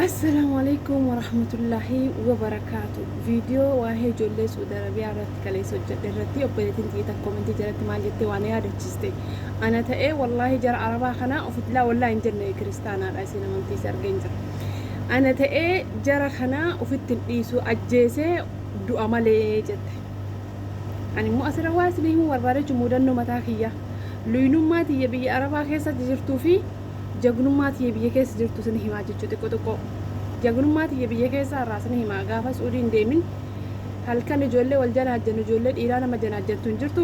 السلام عليكم ورحمة الله وبركاته. فيديو واحد جولة سعودية عربية رات كلي سجل درتي وبدتين تيجي كومنتي جرت ما جت وانا هذا تشستي أنا تأي والله جر عربا خنا وفتلا والله إنجرنا كريستانا رأسنا من تيسر جنجر أنا تأي جر خنا وفتن إيسو أجيسه دو أمالي جت أنا مو أسرع واسني هو وربارة جمودنا متاخية لينو ما تيجي بيجي عربا خيسة جرتو في jagnummaati biyya keessa jirtu sin himaa jechuudha xiqqoo jagnummaati biyya keessa raasni himaa gaafa suudiin deemin halkan ijoollee wal janaajjan ijoollee dhiiraa nama janaajjattu hin jirtu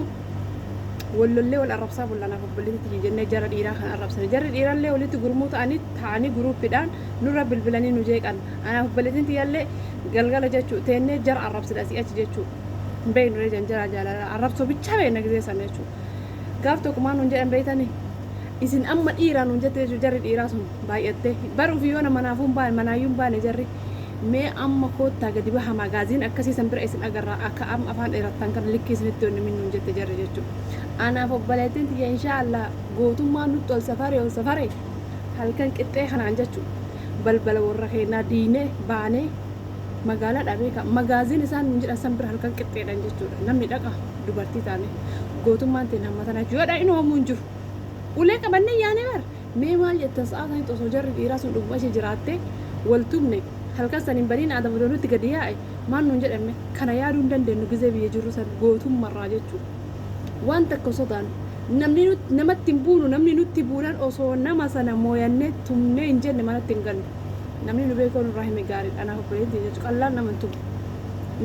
wallollee wal arrabsaa bullanaaf obboleetti jennee jara dhiiraa kan arrabsan jarri dhiiraallee walitti gurmuu ta'anii guruuppiidhaan nurra bilbilanii nu jeeqan anaaf obboleetti yaallee galgala jechuu teennee jara arrabsida asii achi jechuu hin beeknu reejan jara jaalala arrabsoo bichaa beekna gisee sana jechuu gaaf tokkumaan nun jedhan beeytanii isin amma dhiiraan hunjate jarri dhiiraa sun baay'atte baruu fi yoona manaafuun baane manaayyuun baane jarri mee amma koottaa gadi baha magaaziin akkasiisan bira isin agarraa akka amma afaan dheerattan kan likkii isinitti yoonni min hunjate jarri jechuudha anaaf obboleettiin tiyya inshaallah gootummaan nutti ol safare halkan qixxee kanaan jechuudha balbala warra keenyaa diinee baanee magaalaa dhabee kan magaaziin isaan nun jedhan san bira halkan qixxeedhan jechuudha namni dhaqa dubartii taane gootummaan tiin hamma sana yoodha inni hoomuu hin jiru ulee qabannee yaane bar mee maal jettan sa'aataan osoo jarri dhiiraa sun dhuguma ishee jiraatte wal tumne halkan saniin badiin aadama doonutti gadi yaa'e maan nuun jedhame kana yaaduu hin dandeenyu gizee biyya jirru san gootummarraa jechuudha waan takka sotaan namatti hin buunu namni nutti buunan osoo nama sana mooyannee tumnee hin jenne manatti hin galle namni nu beekoo nurraa hime gaariidha anaaf obboleetti jechuudha qallaan nama hin tumu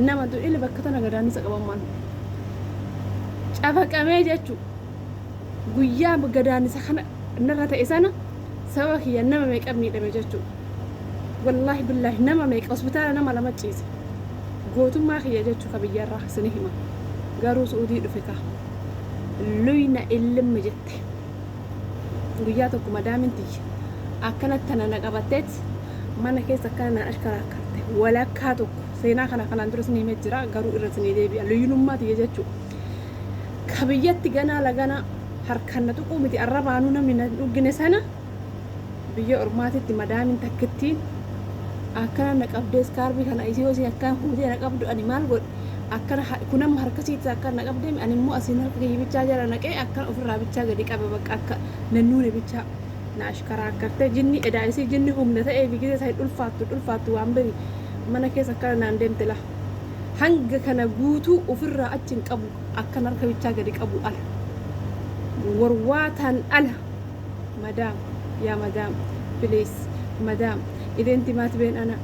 nama tun illee bakka tana gadaannisa qabamaan cafaqamee jechuudha guyyaa gadaanisa kana narra ta'e sana sababa kiyya nama meeqa miidhame jechuudha wallaahi billaahi nama meeqa hospitaala nama lama ciise gootummaa kiyya jechuu ka biyyarraa sini hima garuu suudii dhufe ka luyna illimmi jette guyyaa tokko madaamin tiyya akkanatti tana na qabatteet mana keessa akkana naan ashkaraakarte walakkaa tokko seenaa kanaan dura sini himee jira garuu irra sini deebi'a luynummaa tiyya jechuudha ka biyyatti ganaa lagana harkaan na tuquu miti arrabaanuu namni na dhugine sana biyya ormaatitti madaamin takkittiin akkana na qabdee iskaarbii kana isii hosii akkaan fuutee na qabdu ani maal godhe akkana kunamma harkasiitti akkana na qabdee ani immoo asiin harka kiyya bichaa jala naqee akkana ofirraa bichaa gadi qabe bakka akka nannuune bichaa na ashkaraakkartee jinni edaa isii jinni humna ta'ee fi gisee isaa ulfaattu waan biri mana keessa akkana naan deemte la hanga kana guutuu ofirraa achiin qabu akkana harka bichaa gadi qabu ala warwaatan ala madam ya madam please madam إذا أنت ما تبين أنا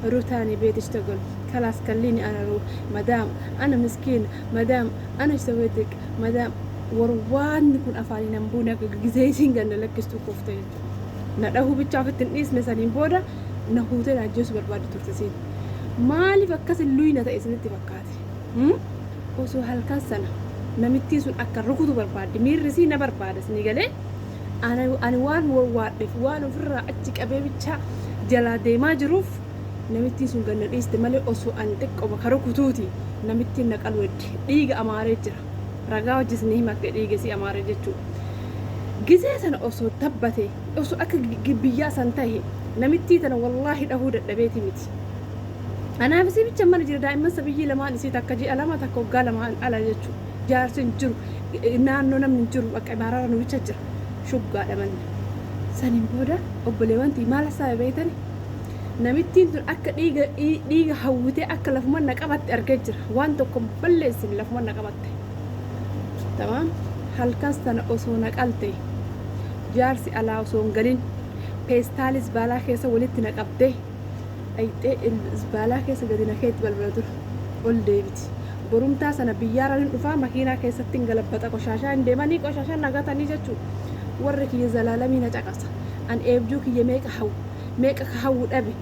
روتاني بيت اشتغل خلاص خليني أنا روح مدام أنا مسكين مدام أنا ايش سويتك مدام وروان نكون أفعالي نمبونا كجزيزين قلنا لك استو كفتين نده بتشافة الناس مثلا بودا نهوتين عجوز برباد ترتسين مالي فكاس اللوينة تأسني تفكاتي وسو هالكاسنا نمتي سون أكر ركض برباد ميرسي نبرباد سنيجالي أنا وان ورواد وان فرا أتشك أبي بتشا جلادي ما جروف نمتي سون قلنا الاستعمال أسو أنتك أو بكرو كتوتي نمتي نك الود ديج أمارة جرا رجاء جسني ما كديج سي أمارة جتو جزء أسو تبتي أسو أك جبيا سنتهي نمتي تنا والله أهود البيت متي أنا بس بيتشا ما نجري دائما سبيجي لما نسيت أكجي ألما تكوجا لما على جتو جارسين جرو نانو نم نجرو أكبارا نويتشجر شقة لمن سنين بودا أبليوانتي ما لسه بيتني نمتين تون أكل ديجا هوتي أكل لفمان نقبت أرجع وانتو كمبلس لفمان نقبت تمام هل كاستنا أصونك ألتي جارسي على أصون قلين بيستالي زبالة كيسة ولدت نقبته أي الزبالة كيسة قدينا كيت بالبلدور أول ديفيد بروم تاسنا بيارا لنفا مكينة كيسة تنقلب بتا قشاشان ديماني قشاشان نقاطني جاتشو warraki ya zalalami na takasa an ebjuki ya meka hawu dabe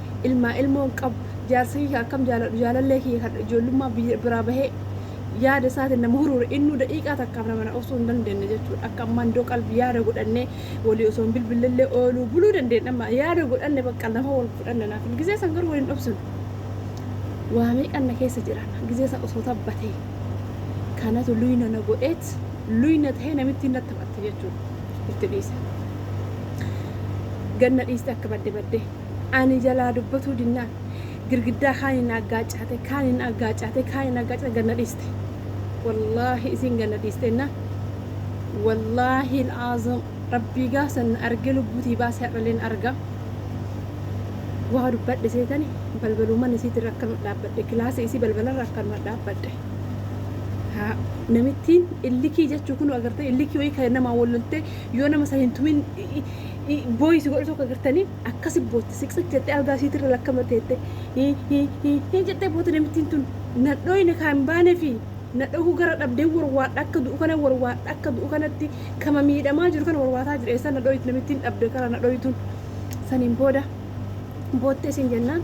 ilmoon qab jaarsii akkam jaalalle ki ijoollummaa bira bahe yaada isaatiin nama huruura innu daqiiqaa takkaaf nama na osoo hin dandeenye jechuudha akka ammaan doo qalbii yaada godhannee walii osoo hin bilbillee ooluu buluu dandeenye yaada godhanne bakka nama wal fudhanne naaf gisee san garuu waliin dhobsinu waa meeqanna keessa jiran gisee san osoo tabbatee kanatu luyna na godheet luyna ta'ee namitti hin taphatte jechuudha itti dhiise ganna dhiiste akka badde أنا جلا دبتو دينا girgiddaa kaaniin aggaacate ganna dhiiste wallaahi isin ganna dhiisteenna wallaahi al'aazam rabbii gaasan arge lubbuutii baasee hadhaleen arga waa dubbadhe seetani balbaluman isiitirra akkanuma dhaabbadhe kilaasa isii balbalarra akkanuma dhaabbadhe haa namittiin illikii jechuu kun agartee illikii wayii kan namaa wallolte yoo nama san hin tumin booyisi godhu tokko agartanii akkasi bootti siqsiq jettee algaa isiitirra lakkama teette jettee bootti namittiin tun nadhooyne kan baane fi nadhoo gara dhabdee warwaadha akka du'u kana warwaadha akka du'u kanatti kama miidhamaa jiru kana warwaataa jira eessa nadhooyit namittiin dhabde kana nadhooyitun saniin booda boottee isin jennaan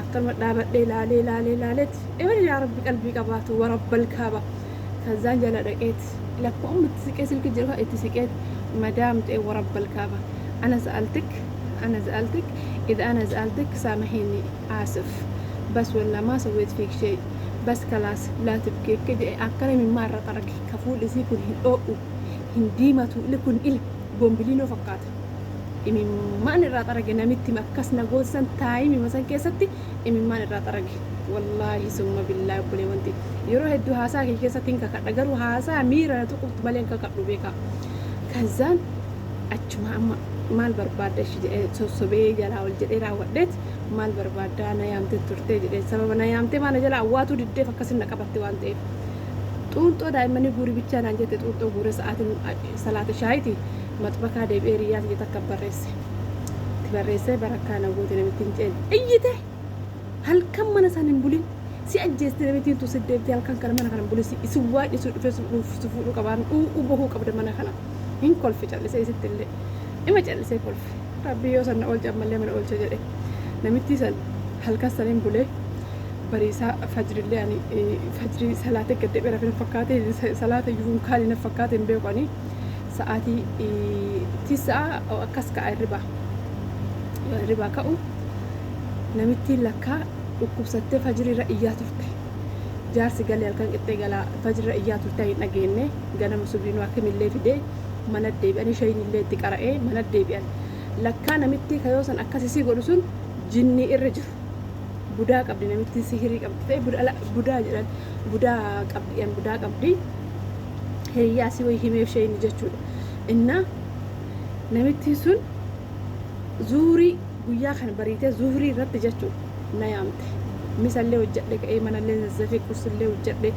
akkanuma dhaabadhee laaleeti ebali yaa rabbi qalbii qabaatu warabbal kaaba kazaan jala dhaqeet lakkoo ammatti siqee silki jiru itti siqeet مدام تقول ورب الكعبة أنا سألتك إذا أنا سألتك سامحيني آسف بس ولا ما سويت فيك شيء بس خلاص لا تبكي كده أكلم من مرة ترك كفول يكون هن هنديمة لكن إل بومبلينو فقط إمي ما نرى ترك نمتي مكسنا جوسن تايمي مثلا كيستي إمي ما نرى ترك والله ثم بالله بقولي وانتي يروح الدها ساكي كيستين كأجروا هذا ميرا تقول تبالين كأقرب بيكا كزان أجمع مال بربادة شيء سوسبي جلا والجدير عودت مال بربادة أنا يوم تطرتي جدير سبب أنا يوم تما أنا جلا واتو جدير فكسرنا كبتي وانتي تون دائما نقولي بيتشان عن جدير تون بوري ساعات صلاة شايتي ما تبقى ده بيريات يتكبر تبرسه بركانا وقولي نمتين أيده هل كم من سان نقولي si ajjeesti namitiin tu siddeetti halkan kana mana kana bulisi isuwaa isu dhufe sufuudhu qabaan bahuu qabda mana kana hin kolfi callisee isitti illee ima callisee kolfi rabbi yoo sanna oolcha ammallee mana oolcha jedhe namitti san halkan saniin bulee bariisaa fajrillee ani fajrii salaate gadde bira fina fakkaate salaata yuun kaali na fakkaate hin beekani sa'aatii tisaa akkas ka'a ribaa ka'u namitti lakkaa dhukkubsattee fajriirra iyyaa turte jaarsi galee halkan qixxee galaa fajriirra iyyaa turte hin dhageenye ganama subiinuu akkamillee fidee mana deebi'anii shayinillee itti qara'ee mana deebi'an lakkaa namitti kayoosan akkasii godhu sun jinnii irra jiru budaa qabdi namitti sihirii qabdi ta'e budaa jedhan budaa qabdi hiriyaa si wayii himeef shayini jechuudha inna namitti sun zuurii guyyaa kana bariitee zuurii irratti jechuudha na yaamte misallee hojjedhe ka'ee manallee zazzafee qursillee hojjedhe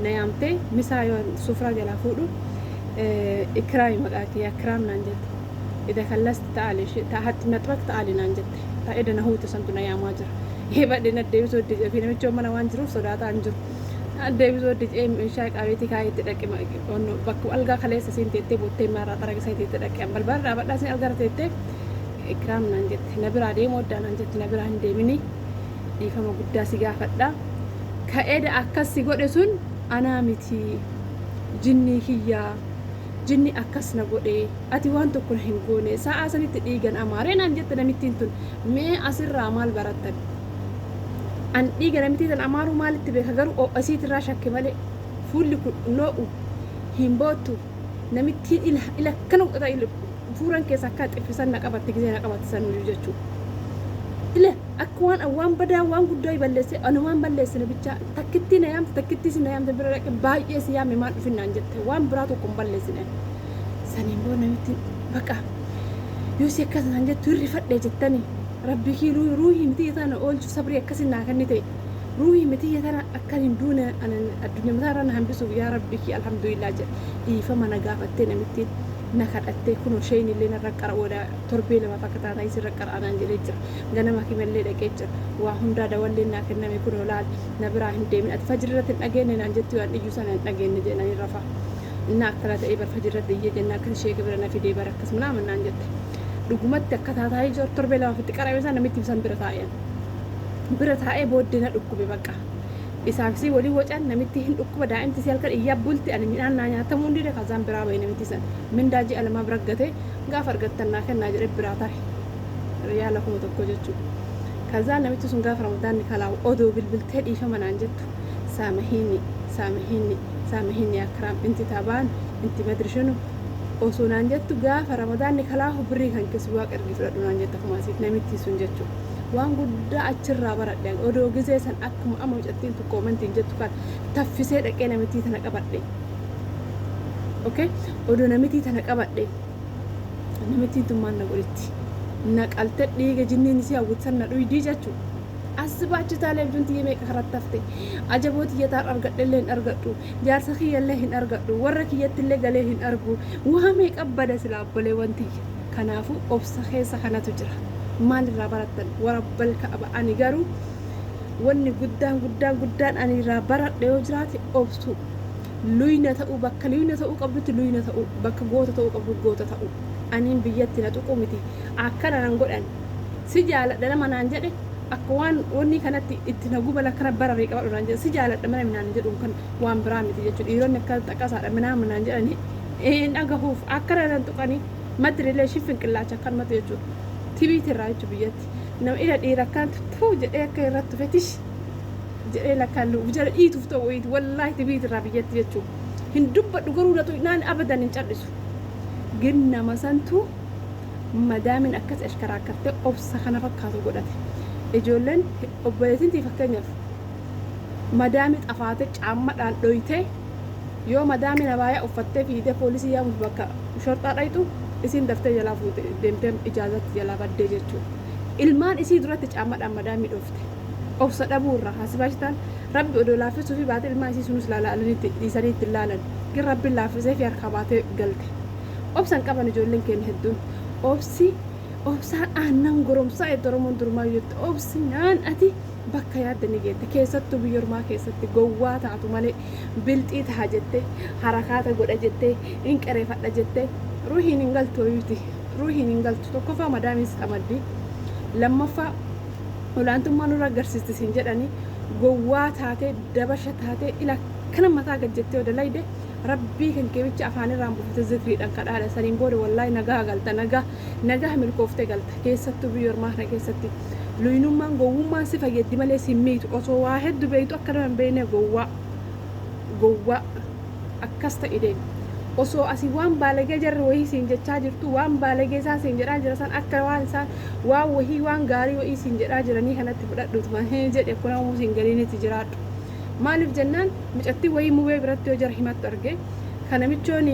na yaamte misaa yoo sufraa jalaa fuudhu ikraami maqaa kee ikraam naan jette ida kallasti ta'ale taa'atti naxbak ta'ale naan jette ta'ee dana huute santu na yaamaa jira badhe na deebisoo hojjete fi namichi mana waan jiruuf sodaataa hin jiru deebisoo hojjete meeshaa qabeetii kaayetti dhaqe bakka algaa kaleessa siin teettee boottee maaraa xaragisa teettee dhaqe balbala dhaabadhaa siin algara teettee ikraam naan jette na biraa deemu oddaa naan jette na biraa hin deemini dhiifama guddaa si gaafadha ka'eeda akkas si godhe sun anaa miti jinni kiyyaa jinni akkas na godhe ati waan tokko hin goone sa'a sanitti dhiigan amaaree naan jette namittiin tun mee asirraa maal barattan an dhiiga namittiin tan amaaruu maalitti beeka garuu asiitirraa shakke malee fuulli kun noo'u hin boottu namittiin ila kana godhata fuuran keessa akka xiffisan na qabatte gisee na qabatte sanuu jechuudha ila akka waan badaa waan guddaa balleesse anumaan balleessine bicha takkitti na yaamte takkitti si na yaamte bira dhaqe baay'ee si yaame maal dhufinnaan jette waan biraa tokko hin balleessine saniin boo namitti baqa yoo si akkas naan jettu hirri fadhee jettanii rabbi kii ruuhii miti tana oolchu sabrii akkasi naa kanni ta'e ruuhii miti tana akka hin duune addunyaa mataa irraa na hambisuuf yaa rabbi kii alhamdulillah jedhe dhiifama na gaafattee namittiin na kadhattee kun shayni illee narra qara wada torbee lama fakka taatee sirra qara'anaan jedhee jira ganama kimallee dhaqee jira waa hundaa dawallee naa kenname kun olaal na biraa hin deemin ati fajirratti hin dhageenye naan jetti waan iyyuu sana hin dhageenye jedhanii rafa inni akkana ta'ee bar fajirratti iyyee jennaa akka ishee bira na fidee bara akkas minaaman naan jette dhugumatti akka taataa ijoo torbee lama fitti qarame isaa namitti ibsan bira taa'ee booddee na dhukkube baqa isaafsi walii wacan namitti hin dhukkuba daa'imti si halkan iyyaa bulti ani midhaan naa nyaatamuu hundee kazaan biraa bahe namitti san mindaaji alamaa bira gate gaafa argattan naa kennaa jedhe biraa taa'e riyaala kuma tokko jechuudha kazaan namitti sun gaafa ramadaanni kalaawu odoo bilbiltee dhiifama naan jettu saamahiinni akkaraam inti taabaan inti madirshanu osoo naan jettu gaafa ramadaanni kalaawu birrii kan keessu waaqa ergi fudhadhu naan jetta kumaasiif namitti sun jechuudha waan guddaa achirraa baradhe odoo gizee san akkuma amma mucattiin tokko komentiin jettu kan taffisee dhaqee namitii tana qabadhe okay odoo namitii tana qabadhe namitiin tun maal na godhetti naqalte dhiiga jinniin isii hawwitsan na dhuydii jechuu asbaachi taalee bidunti yemee karattafte ajabooti yataan argadhellee hin argadhu jaarsa kiyyallee hin argadhu warra kiyyattillee galee hin argu waamee qabbada silaa obbolee wanti kanaafu obsa keessa kanatu jira maalirraa barattan warabbal ka'aba ani garuu wanni guddaan ani irraa baradhe yoo jiraate obsu luyna ta'uu bakka luyna ta'uu qabdutti luyna ta'uu bakka goota ta'uu qabdu goota ta'uu aniin biyyatti na tuqu miti akkana nan godhan si jaaladha nama naan jedhe akka waan wanni kanatti itti na gubala kana bararii qabadhu naan jedhe si jaaladha mana minaan jedhuun kan waan biraa miti jechuudha dhiironni akka xaqasaadha minaan naan jedhani dhagahuuf akkana nan tuqanii madrilee shifin qillaacha akkanumatti jechuudha tibiiti irraa jechuudha biyyatti nama ila dhiira akkaan tuttuu jedhee akka irratti fetish jedhee lakkaan luuf jala dhiituuf ta'u wayiiti wallaahi tibiiti irraa biyyatti jechuudha hin dubbadhu garuu dhatu naan abadan hin callisu gin nama santu madaamin akkas ashkaraakkartee obsa kana fakkaatu godhate ijoolleen obboleettiin fakkeenyaaf madaami xafaate caammadhaan dhoyte yoo madaami nabaaya uffattee fiidee poolisii yaamuuf bakka shorxaa dhayxu isiin daftee jalaa fuute deemtee ijaazatti jalaa baddee jechuudha ilmaan isii duratti caammadhaan madaami dhoofte obsa dhabuurraa hasibaashitaan rabbi odoo laaffisuu fi baatee ilmaan isii sunus laalanitti dhiisaniitti ilaalan gin rabbi laaffisee fi harka baatee galte obsan qaban ijoolleen keenya hedduun obsaan aannan goromsaa itti oromoon durmaa jettu obsi naan ati bakka yaadda ni geette keessattuu biyya ormaa keessatti gowwaa taatu malee bilxii taha jettee harakaata godha jettee hin qareeffadha jettee ruuhiin hin galtu hoyyuuti ruuhiin hin galtu tokkoffaa madaamis qamaddii lammaffaa olaantummaa nurra agarsiistisiin jedhanii gowwaa taatee dabasha taatee ila kana mataa gajjettee odalayde rabbii kan keebicha afaanirraan buufate zikriidhaan kadhaadha saniin booda wallaahi nagaa galta nagaa milkooftee galta keessattuu biyya ormaa kana keessatti luynummaan gowwummaan si fayyaddi malee si miitu osoo waa hedduu beeytu akka nama hin beekne gowwaa akkas ta'e deemu osoo asii waan baalagee jarri wahii siin jechaa jirtu waan baalagee isaa siin jedhaa jira san akka waan isaan waan wahii waan gaarii wahii siin jedhaa jiranii kanatti fudhadhuutuma jedhe kun ammoo siin galiinitti jiraadhu maaliif jennaan mucattii wayii mubee biratti yoo jara himattu arge kana michoon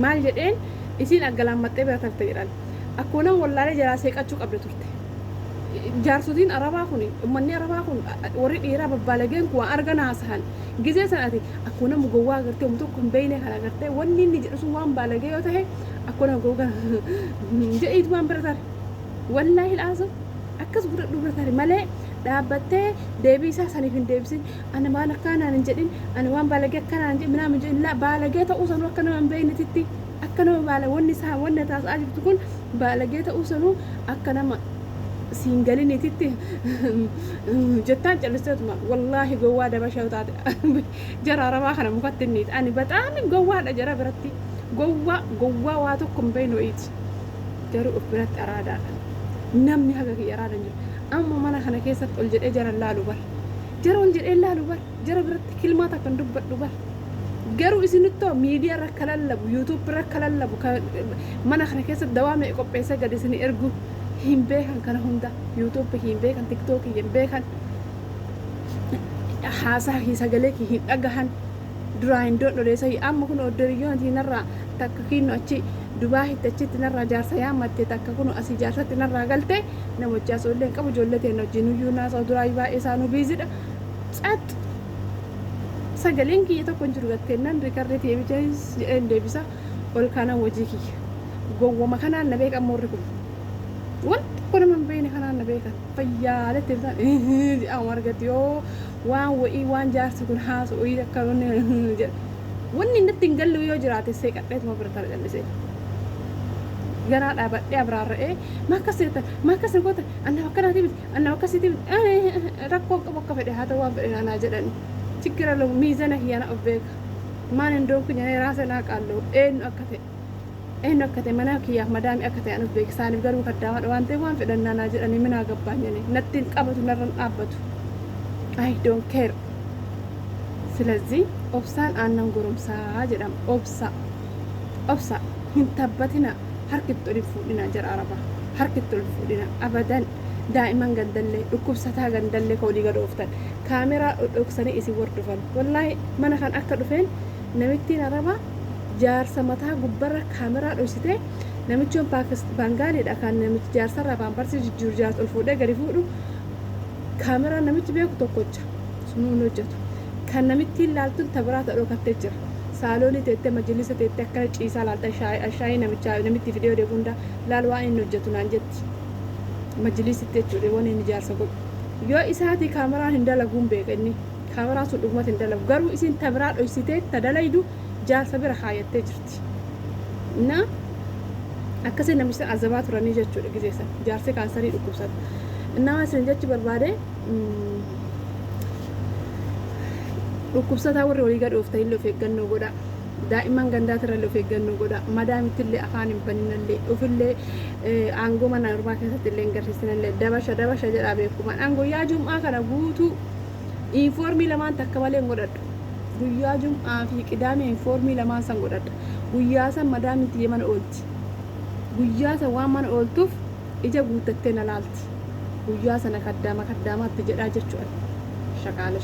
maal jedheen isiin aggalammaxxee bira tarte jedhan akkuma wallaalee jalaa seeqachuu qabde turte jaarsotiin arabaa kun ummanni arabaa kun warri dhiiraa babbaalageen kun waan argan haasahan gizee sanati akkuma gowwaa agartee tokko hin beekne kan agartee wanni inni jedhu sun waan baalagee yoo ta'e akkuma gowwaa jedhiitumaan bira tare wallaahi laasa akkas fudhadhu bira tare malee dhaabbattee deebii isaa saniif hin deebisin ani waan akkanaan hin jedhin ani waan baalagee akkanaan hin jedhin minaan hin jedhin baalagee ta'uu sanuu akka nama hin beeknetitti akka nama wanni isaa wanni taasisaa jirtu kun baalagee ta'uu sanuu akka nama siin galiinititti jettaan callisteetuma wallaahi gowwaa dabashaa taate jara arabaa kana mukatti inni ani bataami gowwaadha jara biratti gowwaa waa tokko hin beeknu wayiiti jaruu of biratti araadaadha namni haga kiyya araadan jiru amma mana kana keessatti ol jedhee jara laalu bar jara ol jedhee laalu bar jara biratti kilmaata kan dubbadhu bar garuu isinittoo miidiyaa irra akka lallabu yuutuub irra akka lallabu mana kana keessatti dawaa mee qopheessee gad isin ergu hin beekan kana hunda yuutuub hin beekan tiktookii hin beekan haasaa hi sagalee ki hin dhagahan duraa hin dhodholeessa amma kun oddoriyyoon tinarraa takka kiinno achi dubaa hittachitti narraa jaarsa yaammatte takka kun asii jaarsatti narraa galte namochaa ijoollee hin qabu ijoollee teenya wajjin iyyuu naasa'u duraa baay'ee isaanuu biizidha cat sagaleen kiyya tokko hin jiru gatteennan rikarree teebichaanis jedheen deebisa ol kanan hojii kiyya gowwoma kanaan na beekan moorri kun wanti kun nama hin beekne kanaan na beekan fayyaaletti jedhamu argatti yoo waan wa'ii waan jaarsi kun haasa'u akka jedha wanni natti hin gallu yoo jiraate seeqadheetuma bira tara jallisee ganaa dhaabadhee abiraarra'ee maakkas goota annaaf akkanaati miti annaaf akkasiiti miti rakkoo qabu akka fedhe haa ta'u waan fedhe naanaa jedhani chikkira lamu miizana hiyyana of beeka maan hindoon kunyane raasa naa qaalloo eenyu akka ta'e mana kiyyaaf madaami akka ta'e an of beeka isaaniif garuu kaddaamaadha waan ta'e waan fedhan naanaa jedhani minaa gabbaanyane natti hin qabatu narran dhaabbatu I don't care ስለዚህ obsaan aannan goromsaa jedhama obsa hin tabbatina harkitti ol fuudhina jedha araba harkitti ol fuudhina abadan daa'iman gandallee dhukkubsataa gandallee koolii gad ooftan kaameraa dhoksanii isin hordofan wallaahi mana kan akka dhufeen namittiin araba jaarsa mataa gubbarra kaameraa dhoksitee namichoon baangaaliidha kan namichi jaarsarraa paamparsi jijjiiru jaarsa ol fuudhee gadi fuudhu kaameraa namichi beeku tokkocha sunuun hojjetu kan namittiin laaltuun tabiraa ta'uu kattee jira saaloonii teettee majlisa teettee akka ciisaa laalta shaayii namitti fidee odee hunda laal waan inni hojjetu naan jetti majlisitti jechuudha waan inni jaarsa godhu yoo isaati kaameraan hin dalaguun beeka inni kaameraan sun dhugumatti hin dalagu garuu isin tabiraa dhoksitee tadalaydu jaarsa bira kaayattee jirti na akkasii namicha azabaa turanii jechuudha gizeessan jaarsi kaansarii dhukkubsatu nama isin jechi barbaade dhukkubsataa warri walii gad ooftan illee of eeggannoo godha daa'imman gandaatirra illee of eeggannoo godha madaamittillee afaan hin baninallee ofillee aangoo mana normaa keessatti illee hin garsiisinallee dabasha jedhaa beekuma guyyaa jum'aa kana guutuu infoormii lamaan takka malee hin godhadhu guyyaa jum'aa fi qidaamee infoormii lamaan san godhadha guyyaa san madaamitti mana oolti guyyaa san waan mana ooltuuf ija guuttattee na laalti guyyaa sana kaddaamaatti jedhaa jechuudha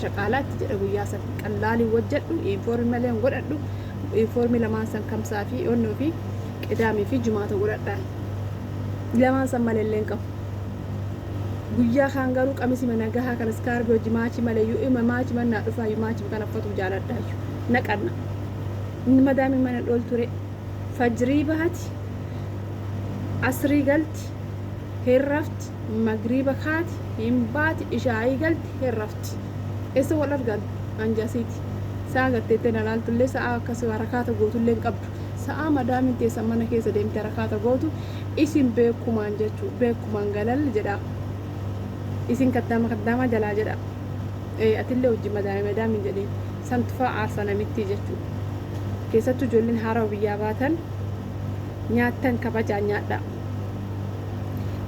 shaqaalaatti jedha guyyaa san qallaalii wajjadhu infoormii malee hin godhadhu infoormii lamaan san kamsaa fi onnoo fi qidaamee fi jumaata godhadhaan lamaan san malee illee hin qabu guyyaa kaan garuu qamisi mana gahaa kan iskaarbii hojii maachii malee yoo ima maachii mannaa dhufaa yoo maachii kan uffatu jaaladhaa naqanna inni madaamii mana dhool ture fajrii baati asrii galti herrafti magriiba kaati hin baati ishaayii galti herrafti eessa wal argan anjaasiiti sa'a gatteettee nalaaltullee sa'a akkasii harakaata gootullee hin qabdu sa'a madaamin teessan mana keessa deemtee harakaata gootu isin beekumaan jechuu beekumaan galalli jedha isin kaddaama jalaa jedha atillee hojii madaamin jedheen santufa aarsa namitti jechuu keessattuu ijoolleen haarawa biyyaa baatan nyaattan kabajaa nyaadha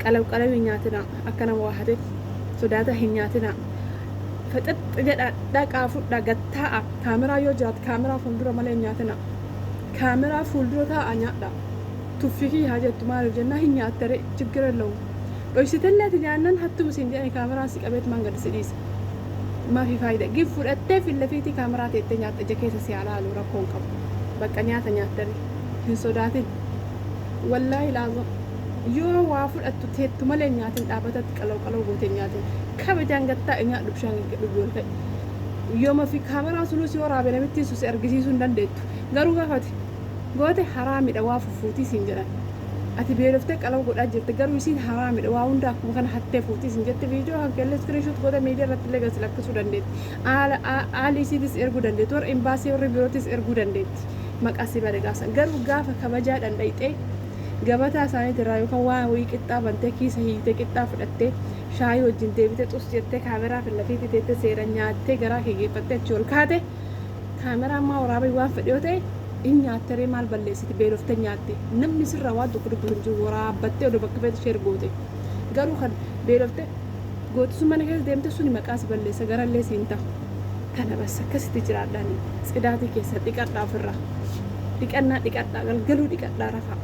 qalawii nyaatina akka nama waa hatetti sodaata hin nyaatina faxaxxa jedha dhaqaa fudha gattaa'a kaameraa yoo jiraatu kaameraa fuuldura malee hin nyaatina kaameraa fuuldura taa'a nyaadha tuffii haa jettu maaliif jennaa hin nyaattere chiggira lawu dhoksitellee ati nyaannan hattuma siin jedhani kaameraan si qabeet maan gadi si dhiisa maafi faayida gif fudhattee fillafiitii kaameraa teettee nyaatta ija keessa si haalaalu rakkoon qabu bakka nyaata nyaattani hin sodaatin wallaahi laazoo yoo waa fudhattu teettu malee nyaatin dhaabatatti qalaw goote nyaatin kabajaan gattaa nyaadhu bishaan dhuguu ta'e yoo mafi kaameraa sunus yoo raabe namitti si argisiisuu hin dandeettu garuu gaafati goote haraamidha waa fufuutii siin jedhan ati beeloftee qalaw godhaa jirte garuu isiin haraamidha waa hunda akkuma kana hattee fuutii siin jette viidiyoo kan kelle iskiriishuut goota miidiyaa irratti illee gasi lakkisuu dandeetti haalli isiitis erguu dandeetti warra imbaasii warri birootis erguu dandeetti maqaa si bade gaasan garuu gaafa kabajaa dhandhayxee gabataa isaaniitti irraa yookaan waan wayii qixxaa bantee kiisa hiitee qixxaa fudhattee shaayii wajjin deebitee xus jettee kaameraa fillafiitti teettee seera nyaattee garaa keeggeeffattee achi ol kaate kaameraa ammaa waraabee waan fedhe yoo ta'e in nyaattaree maal balleessiti beeloftee nyaatte namni sirraa waan tokko dubbu hin jiru waraabbattee oduu bakka feete sheer goote garuu kan beeloftee gootisu mana keessa deemte suni maqaas balleessa garallee siin ta'u kana bas akkasitti jiraadhaani xidaatii keessa dhiqadhaa ofirraa dhiqadhaa galgaluu dhiqadhaa rafaa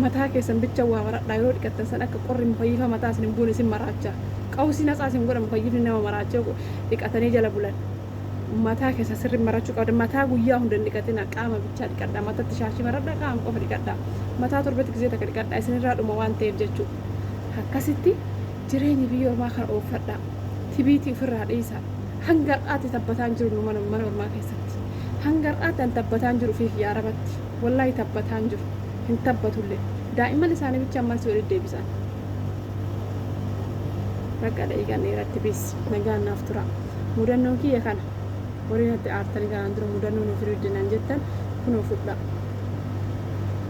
mataa keessan bicha waa maradhaa yeroo dhiqattan san akka qorri mukayyifa mataa isin buun isin maraacha qawsi nasaa isin godha mukayyifni nama maraacha dhiqatanii jala bulan mataa keessa sirri marachuu qabda mataa guyyaa hunda dhiqatina qaama bichaa dhiqadhaa mataatti shaashii maradhaa qaama qofa dhiqadhaa mataa torbatti gisee takka dhiqadhaa isinirraa dhuma waan ta'eef jechuu akkasitti jireenyi biyya ormaa kana ooffadhaa tibiitii ofirraa dhiisaa hanga har'aatti tabbataan jiru mana ormaa keessatti hanga har'aatti an tabbataan jiru fi yaarabatti wallaahi tabbataan jiru hin tabbatullee daa'imman isaanii bicha ammas walitti deebisan bakka dha'iigan dheeratti bis nagaan naaf tura mudannoon kiyya kana horii natti aartanii kanaan dura mudannoo nuuf fiduudinaan jettan kunoo fudha